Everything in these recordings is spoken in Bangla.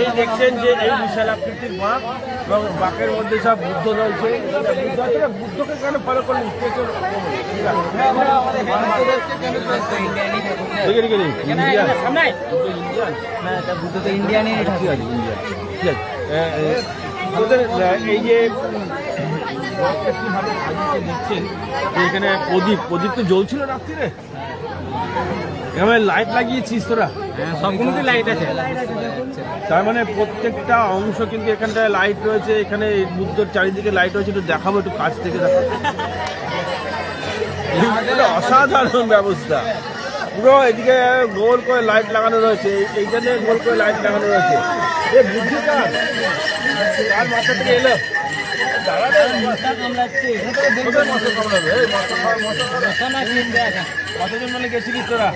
এই দেখছেন যে এই বিশাল আকৃতির বাঘ এবং বাঘের মধ্যে সব বুদ্ধ রয়েছে। বুদ্ধকে কেন ফলো করলেন? এই যে দিচ্ছেন এখানে প্রদীপ তো জ্বলছিল রাত্রিরে, এবার লাইট লাগিয়েছিস তোরা? সবগুলোতে লাইট আছে। তার মানে প্রত্যেকটা অংশ কিন্তু এখানটায় লাইট রয়েছে। এখানে বুদ্ধর চারিদিকে লাইট রয়েছে, একটু দেখাবো, একটু কাছ থেকে দেখাবো। অসাধারণ ব্যবস্থা। পুরো এদিকে গোল করে লাইট লাগানো রয়েছে, এইখানে গোল করে লাইট লাগানো রয়েছে। এ বুদ্ধি কার মাথা থেকে এলো? কতজন মিলে গেছিলিস তোরা?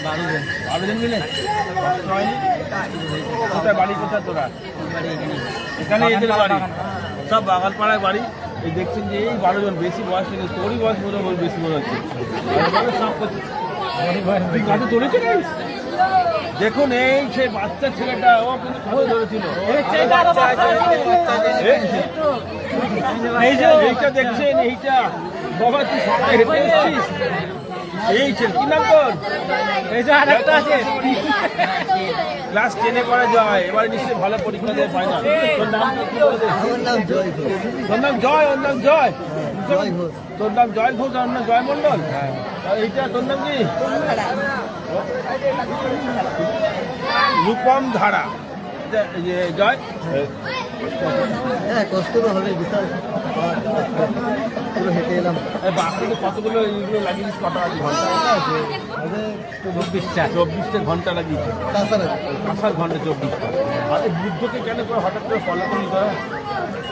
12 জন মিলে। কোথায় বাড়ি? কোথায় তোরা? এখানে এদের বাড়ি, সব বাগানপাড়ায় বাড়ি। এই দেখছেন যে এই 12 জন, বেশি বয়স নেই, তোরই বয়স মনে হয় বেশি মনে হচ্ছে। গাছে চলেছে। দেখুন এই সেই বাচ্চা ছেলেটা, ও কিন্তু কোথায় ধরেছিল? এইটা দেখছেন, এইটা বাবা তুই সবাই হেঁটে এসেছিস। এই ছেলে কি নাম তোর? এই যে আরেকটা আছে, ক্লাস 10-এ পড়া যায়, এবারে নিশ্চয়ই ভালো পরীক্ষা দেবে ফাইনাল। তোর নাম কি? তোর নাম জয়? ওর নাম জয়? তোর নাম জয় ঘোষ, ওর নাম জয় মন্ডল। এইটা তোর নাম কি? রূপম ধারা। জয় কষ্ট তো হবে, বিশাল পুরো হেঁটে এলাম। বাকিতে কতগুলো এইগুলো লাগিয়েছিস? কটা আছে ঘন্টা? 24টা ঘন্টা লাগিয়েছে। কাঁসার ঘন্টা 24টা। আরে বুদ্ধকে কেন করে হঠাৎ করে ফলো করলি তোরা?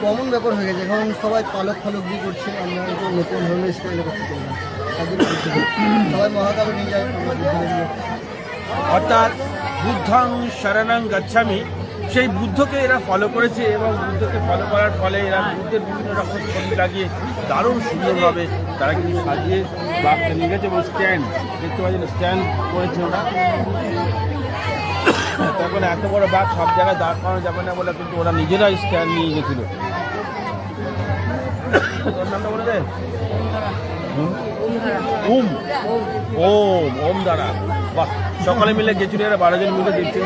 কমন ব্যাপার হয়ে গেছে, এখন সবাই পালক দিয়ে করছে, আমরা একটু নতুন ধরনের স্টাইলে করতে চাই। সবাই মহাকাবে নিয়ে যায়। অর্থাৎ বুদ্ধং শরণং গচ্ছামি, সেই বুদ্ধকে এরা ফলো করেছে এবং বুদ্ধকে ফলো করার ফলে এরা বুদ্ধের বিভিন্ন রকম ছবি লাগিয়ে দারুণ সুন্দরভাবে তারা কিন্তু সাজিয়ে বাঘকে নিয়ে গেছে। এবং স্ট্যান্ড দেখতে পাচ্ছেন, স্ট্যান্ড করেছে ওরা। তখন এত বড় বাঘ সব জায়গায় দাঁড় করানো যাবে না বলে কিন্তু ওরা নিজেরাই স্ট্যান্ড নিয়ে গেছিল। তোর নামটা বলে দেয়? ওম দ্বারা। বাহ, সকালে মিলে গেছিল এরা, 12 জন মিলে দেখছিল।